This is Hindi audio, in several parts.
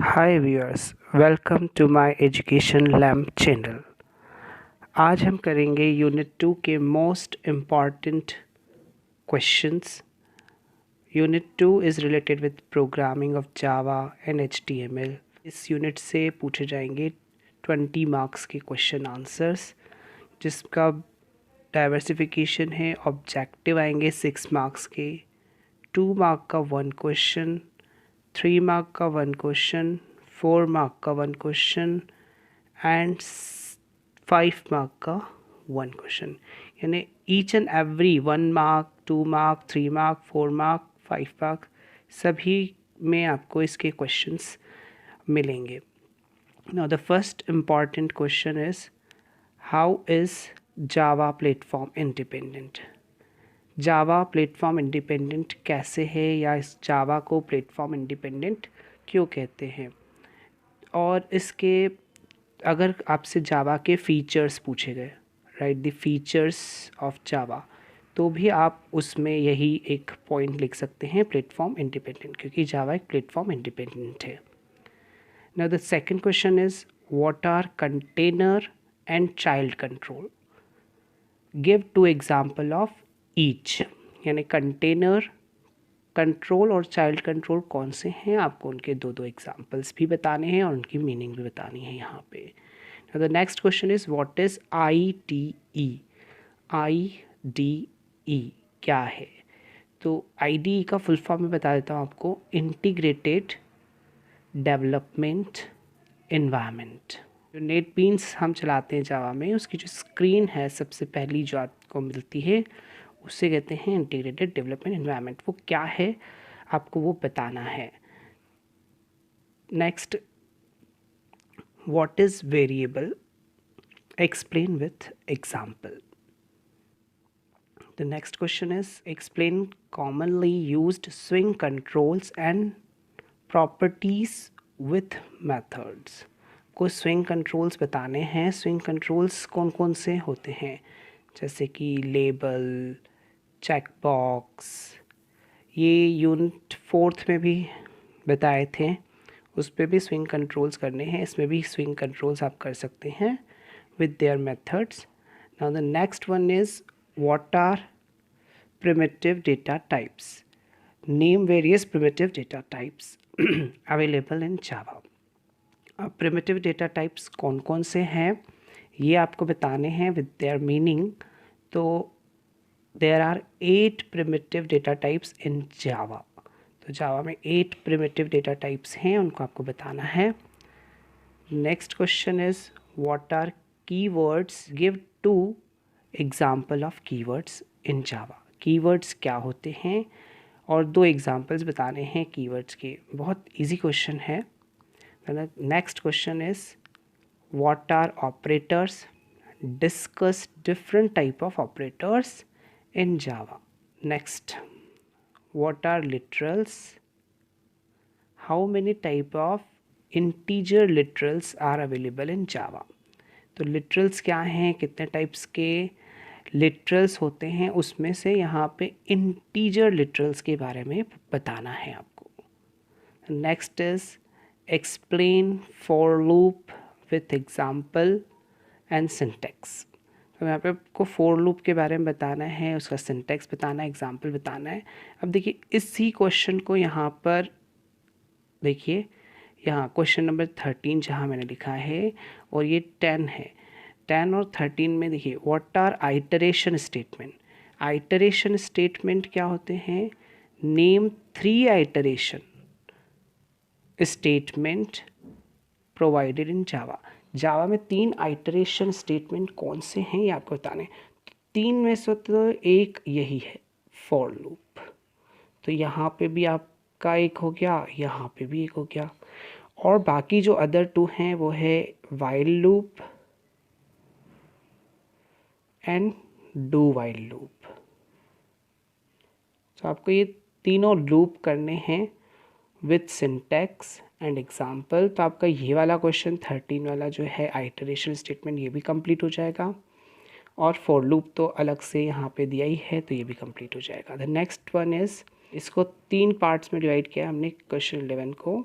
Hi viewers, welcome to my education lamp channel. आज हम करेंगे यूनिट 2 के most important questions. Unit 2 is related with programming of Java and HTML। इस यूनिट से पूछे जाएंगे 20 मार्क्स के क्वेश्चन आंसर्स, जिसका डाइवर्सिफिकेशन है। ऑब्जेक्टिव आएंगे 6 मार्क्स के, 2 मार्क का 1 क्वेश्चन, 3 मार्क का 1 क्वेश्चन, 4 मार्क का 1 क्वेश्चन एंड 5 मार्क का 1 क्वेश्चन। यानी each and every 1 mark, 2 mark, 3 mark, 4 mark, 5 mark सभी में आपको इसके क्वेश्चंस मिलेंगे। Now the first important question is, how is Java platform independent? Java platform independent कैसे है, या इस जावा को प्लेटफॉर्म इंडिपेंडेंट क्यों कहते हैं? और इसके अगर आपसे जावा के फ़ीचर्स पूछे गए, right, the features of Java, तो भी आप उसमें यही एक पॉइंट लिख सकते हैं, प्लेटफॉर्म इंडिपेंडेंट, क्योंकि जावा एक प्लेटफॉर्म इंडिपेंडेंट है। Now the second question is, what are container and child control? Give 2 example of each. यानी कंटेनर कंट्रोल और चाइल्ड कंट्रोल कौन से हैं, आपको उनके 2 एग्जाम्पल्स भी बताने हैं और उनकी मीनिंग भी बतानी है यहाँ पे। The next question is, what is IDE? IDE क्या है? तो IDE का फुल फॉर्म मैं बता देता हूँ आपको, इंटीग्रेटेड डेवलपमेंट एनवायरनमेंट। जो नेट बीन्स हम चलाते हैं जावा में, उसकी जो स्क्रीन है सबसे पहली जो आपको मिलती है, उससे कहते हैं इंटीग्रेटेड डेवलपमेंट एनवायरनमेंट। वो क्या है आपको वो बताना है। Next, what is variable? Explain with example. The next question is, explain commonly used swing controls and properties with methods. को स्विंग कंट्रोल्स बताने हैं। स्विंग कंट्रोल्स कौन कौन से होते हैं, जैसे कि लेबल, चेकबॉक्स, ये यूनिट 4 में भी बताए थे, उस पर भी स्विंग कंट्रोल्स करने हैं। इसमें भी स्विंग कंट्रोल्स आप कर सकते हैं with their methods. Now the next one is, what are primitive data types? Name various primitive data types available in Java. अब primitive data types कौन कौन से हैं ये आपको बताने हैं with their meaning। तो there are 8 primitive data types in Java। तो Java में 8 primitive data types हैं, उनको आपको बताना है। Next question is, what are keywords? Give 2 example of keywords in Java। keywords क्या होते हैं और 2 examples बताने हैं keywords के। बहुत easy question है। Next question is, what are operators? Discuss different type of operators in Java। Next, what are literals? How many type of integer literals are available in Java? तो लिटरल्स क्या हैं, कितने टाइप्स के लिटरल्स होते हैं, उसमें से यहाँ पे इंटीजर लिटरल्स के बारे में बताना है आपको। Next is, explain for loop with example and syntax. तो यहाँ पे आपको फॉर लूप के बारे में बताना है, उसका सिंटेक्स बताना है, एग्जाम्पल बताना है। अब देखिए इसी क्वेश्चन को यहाँ पर देखिए, यहाँ क्वेश्चन नंबर 13 जहाँ मैंने लिखा है, और ये 10 है। 10 और 13 में देखिए, what are iteration statement? Iteration statement क्या होते हैं? Name 3 iteration statement provided in Java. Java में 3 आइटरेशन स्टेटमेंट कौन से हैं ये आपको बताने। 3 में से तो एक यही है, फॉर लूप। तो यहाँ पे भी आपका एक हो गया, यहाँ पे भी एक हो गया, और बाकी जो अदर 2 हैं वो है while loop and do while loop. तो आपको ये तीनों लूप करने हैं विथ सिंटैक्स एंड एग्जाम्पल। तो आपका ये वाला क्वेश्चन 13 वाला जो है आइटरेशन स्टेटमेंट, ये भी कंप्लीट हो जाएगा, और फॉर लूप तो अलग से यहाँ पे दिया ही है, तो ये भी कंप्लीट हो जाएगा। द नेक्स्ट वन इज़, इसको 3 पार्ट्स में डिवाइड किया हमने क्वेश्चन 11 को,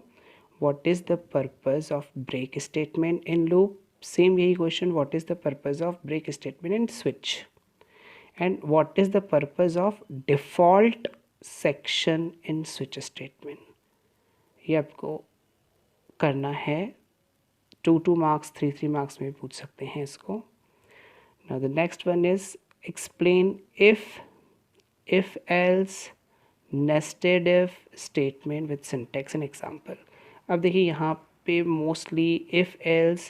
what is the purpose of break statement in loop, same यही question, what is the purpose of break statement in switch, and what is the purpose of default section in switch statement. ये आपको करना है, 2 मार्क्स 3 मार्क्स में पूछ सकते हैं इसको। Now the next one is explain if else nested if statement with syntax and example। अब देखिए यहाँ पे mostly if else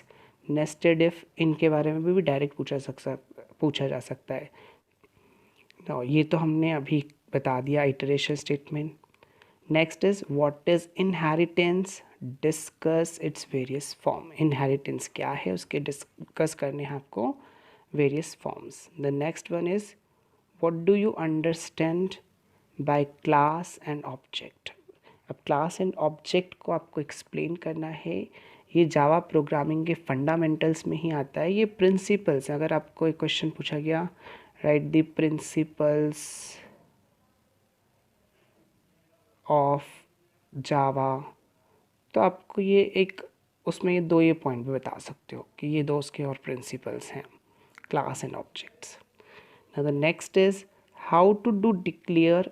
nested if इनके बारे में भी डायरेक्ट पूछा जा सकता है। तो ये तो हमने अभी बता दिया iteration statement. Next is what is inheritance, discuss its various form. Inheritance क्या है उसके डिस्कस करने हैं आपको various forms. The next one is what do you understand by class and object. अब क्लास एंड ऑब्जेक्ट को आपको एक्सप्लेन करना है। ये जावा प्रोग्रामिंग के फंडामेंटल्स में ही आता है। ये प्रिंसिपल्स, अगर आपको एक क्वेश्चन पूछा गया right the principles of Java, तो आपको ये एक उसमें ये पॉइंट भी बता सकते हो कि ये दो उसके और प्रिंसिपल्स हैं, class and objects. Now the next is how to do declare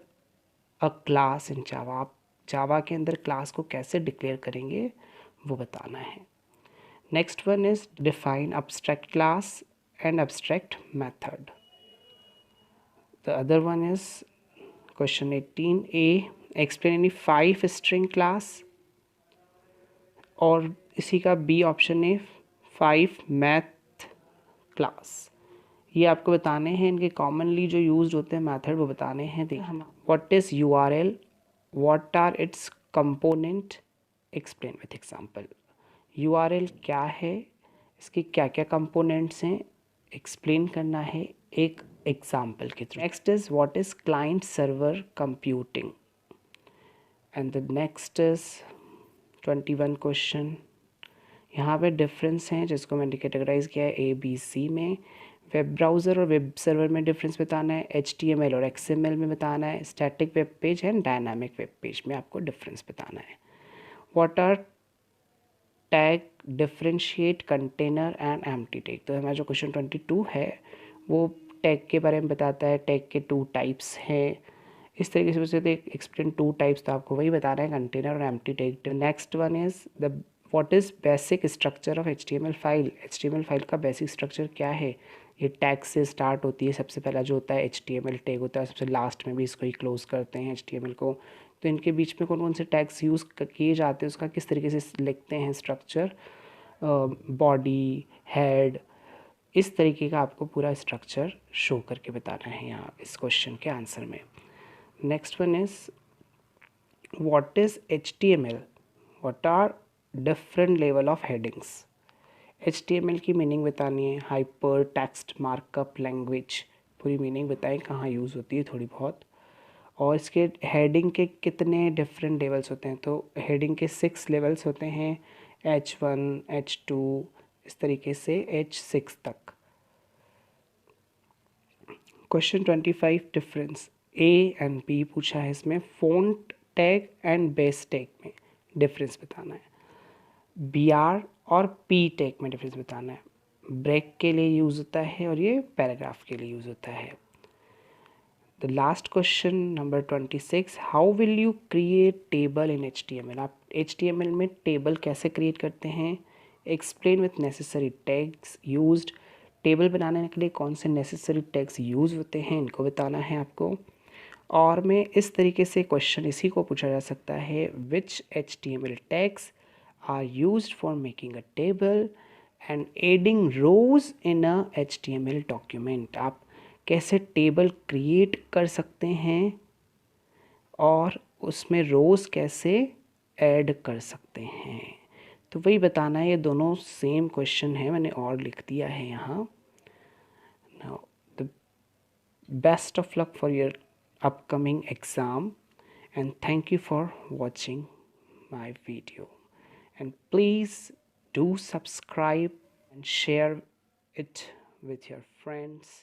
a class in Java. आप जावा के अंदर क्लास को कैसे डिक्लेयर करेंगे वो बताना है। Next one is define abstract class and abstract method. The other one is question 18A, explain any 5 string class, और इसी का बी ऑप्शन है 5 मैथ क्लास। ये आपको बताने हैं, इनके कॉमनली जो यूज्ड होते हैं मेथड वो बताने हैं। देखिए what is URL, what are its component, explain with example. URL क्या है, इसके क्या क्या कंपोनेंट्स हैं, एक्सप्लेन करना है एक एग्जांपल के through. Next is what is client server computing, and the next is 21 question. यहाँ पे डिफरेंस हैं जिसको मैंने कैटेगराइज किया है ABC में। वेब ब्राउज़र और वेब सर्वर में डिफरेंस बताना है, HTML और XML में बताना है, static web page and dynamic web page में आपको डिफरेंस बताना है। What R tag, differentiate container and empty tag. तो हमारा जो क्वेश्चन 22 है वो टैग के बारे में बताता है। टैग के 2 टाइप्स हैं, इस तरीके से वैसे एक्सप्लेन 2 टाइप्स, तो आपको वही बताना है, कंटेनर और empty tag. Next one is the what is basic structure of HTML file. HTML file का बेसिक स्ट्रक्चर क्या है, ये टैग से स्टार्ट होती है। सबसे पहला जो होता है HTML टैग होता है, सबसे लास्ट में भी इसको ही क्लोज करते हैं HTML को। तो इनके बीच में कौन कौन से टैग्स यूज़ किए जाते हैं, उसका किस तरीके से लिखते हैं स्ट्रक्चर, बॉडी, हेड, इस तरीके का आपको पूरा स्ट्रक्चर शो करके बताना है यहाँ इस क्वेश्चन के आंसर में। Next one is what is HTML, what are different level of headings. HTML की मीनिंग बतानी है, हाइपर टेक्स्ट मार्कअप लैंग्वेज, पूरी मीनिंग बताएं कहाँ यूज़ होती है थोड़ी बहुत, और इसके हेडिंग के कितने डिफरेंट लेवल्स होते हैं। तो हेडिंग के 6 लेवल्स होते हैं, H1 H2 इस तरीके से H6 तक। Question 25 difference A and B पूछा है इसमें। Font tag and base tag में डिफरेंस बताना है। BR और P टैग में डिफरेंस बताना है। ब्रेक के लिए यूज़ होता है और ये पैराग्राफ के लिए यूज़ होता है। The last question number 26, how will you create table in HTML। आप HTML में टेबल कैसे क्रिएट करते हैं, explain with necessary tags used. Table बनाने के लिए कौन से नेसेसरी टैग्स यूज़ होते हैं इनको बताना है आपको। और में इस तरीके से क्वेश्चन इसी को पूछा जा सकता है, विच HTML tags are used for making a table and adding rows in a HTML document। आप कैसे टेबल क्रिएट कर सकते हैं और उसमें रोज़ कैसे ऐड कर सकते हैं, तो वही बताना है। ये दोनों सेम क्वेश्चन है, मैंने और लिख दिया है यहाँ। Now the best of luck for your upcoming exam, and thank you for watching my video, and please do subscribe and share it with your friends.